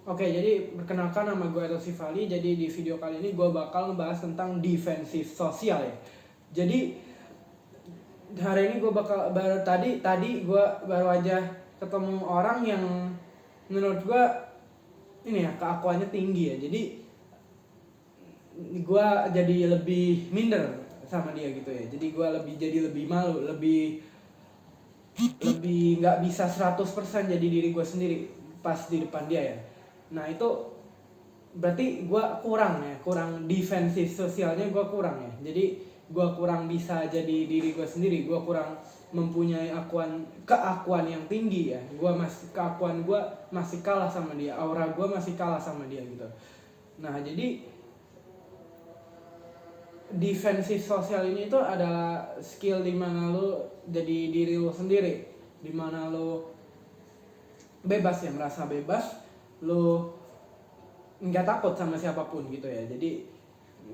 Oke, jadi perkenalkan nama gue Edo Sifali. Jadi di video kali ini gue bakal ngebahas tentang defensif sosial ya. Jadi hari ini gue bakal tadi gue baru aja ketemu orang yang menurut gue ini ya keakuannya tinggi ya. Jadi gue jadi lebih minder sama dia gitu ya. Jadi gue jadi lebih malu, lebih nggak bisa 100% jadi diri gue sendiri pas di depan dia ya. Nah itu berarti gue kurang defensif sosialnya, gue kurang ya. Jadi gue kurang bisa jadi diri gue sendiri, gue kurang mempunyai keakuan yang tinggi ya. Keakuan gue masih kalah sama dia, aura gue masih kalah sama dia gitu. Nah jadi defensif sosial ini tuh adalah skill dimana lo jadi diri lo sendiri, dimana lo bebas ya, merasa bebas, lo nggak takut sama siapapun gitu ya. Jadi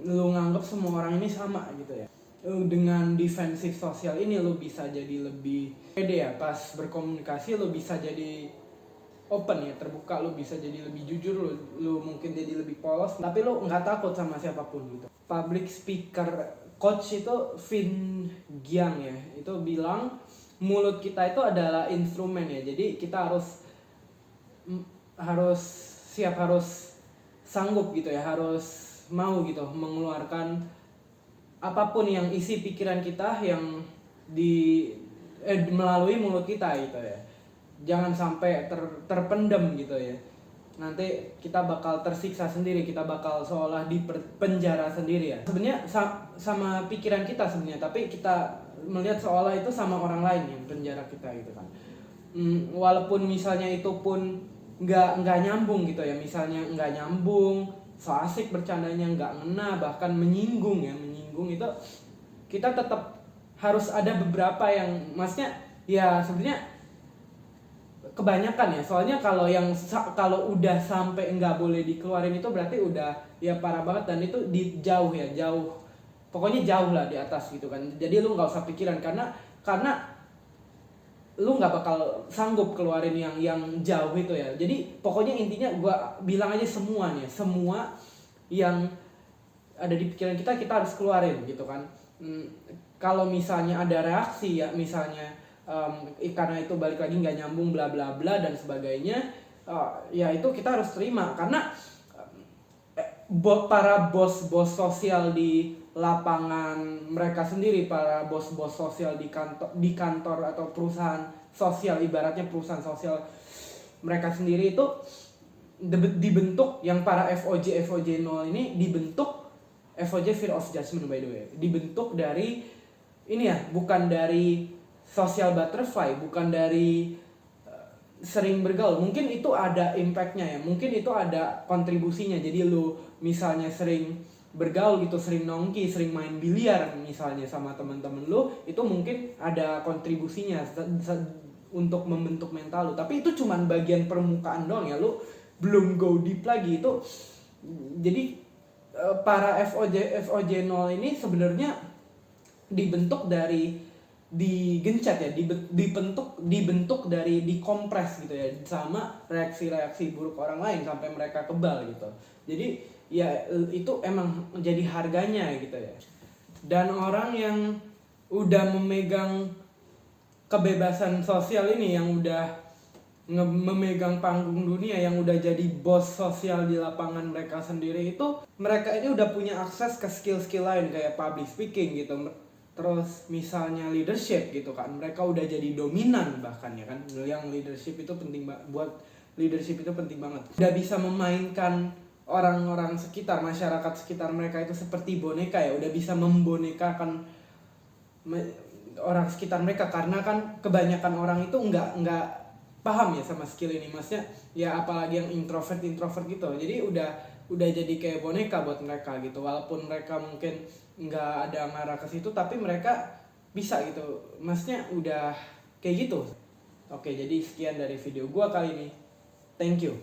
lu nganggap semua orang ini sama gitu ya. Dengan defensif sosial ini lu bisa jadi lebih pede ya, pas berkomunikasi lu bisa jadi open ya, terbuka, lu bisa jadi lebih jujur, lu mungkin jadi lebih polos, tapi lu nggak takut sama siapapun gitu. Public speaker coach itu Vin Giang ya, itu bilang mulut kita itu adalah instrumen ya. Jadi kita harus siap, harus sanggup gitu ya, harus mau gitu mengeluarkan apapun yang isi pikiran kita yang melalui mulut kita gitu ya. Jangan sampai terpendam gitu ya. Nanti kita bakal tersiksa sendiri, kita bakal seolah di penjara sendiri ya. Sebenarnya sama pikiran kita sebenarnya, tapi kita melihat seolah itu sama orang lain yang penjara kita gitu kan. Walaupun misalnya itu pun nggak nyambung gitu ya, misalnya nggak nyambung, so asik bercandanya, nggak ngena, bahkan menyinggung itu, kita tetap harus ada beberapa yang maksudnya ya sebenarnya kebanyakan ya. Soalnya kalau udah sampai nggak boleh dikeluarin itu berarti udah ya parah banget, dan itu jauh, pokoknya jauh lah di atas gitu kan. Jadi lu nggak usah pikiran, karena lu nggak bakal sanggup keluarin yang jauh itu ya. Jadi pokoknya intinya gue bilang aja semua yang ada di pikiran kita harus keluarin gitu kan. Kalau misalnya ada reaksi ya, misalnya karena itu balik lagi nggak nyambung bla bla bla dan sebagainya, ya itu kita harus terima, karena para bos-bos sosial di lapangan mereka sendiri, para bos-bos sosial di kantor atau perusahaan sosial, ibaratnya perusahaan sosial mereka sendiri itu dibentuk, yang para FOJ 0 ini dibentuk, FOJ fear of judgment by the way, dibentuk dari ini ya, bukan dari social butterfly, bukan dari sering bergaul. Mungkin itu ada impactnya ya, mungkin itu ada kontribusinya. Jadi lu misalnya sering bergaul gitu, sering nongki, sering main biliar misalnya sama teman-teman lu, itu mungkin ada kontribusinya untuk membentuk mental lu. Tapi itu cuman bagian permukaan doang ya, lu belum go deep lagi itu. Jadi para FOJ 0 ini sebenarnya dibentuk dari digencet ya, dibentuk dari dikompres gitu ya, sama reaksi-reaksi buruk orang lain sampai mereka kebal gitu. Jadi ya itu emang menjadi harganya gitu ya. Dan orang yang udah memegang kebebasan sosial ini, yang udah memegang panggung dunia, yang udah jadi bos sosial di lapangan mereka sendiri, itu mereka ini udah punya akses ke skill-skill lain kayak public speaking gitu. Terus misalnya leadership gitu kan, mereka udah jadi dominan bahkan ya kan. Yang leadership itu penting banget. Udah bisa memainkan orang-orang sekitar, masyarakat sekitar mereka itu seperti boneka ya, udah bisa membonekakan orang sekitar mereka, karena kan kebanyakan orang itu nggak paham ya sama skill ini, maksudnya ya apalagi yang introvert gitu. Jadi udah jadi kayak boneka buat mereka gitu. Walaupun mereka mungkin nggak ada ngarah ke situ, tapi mereka bisa gitu, maksudnya udah kayak gitu. Oke, jadi sekian dari video gua kali ini. Thank you.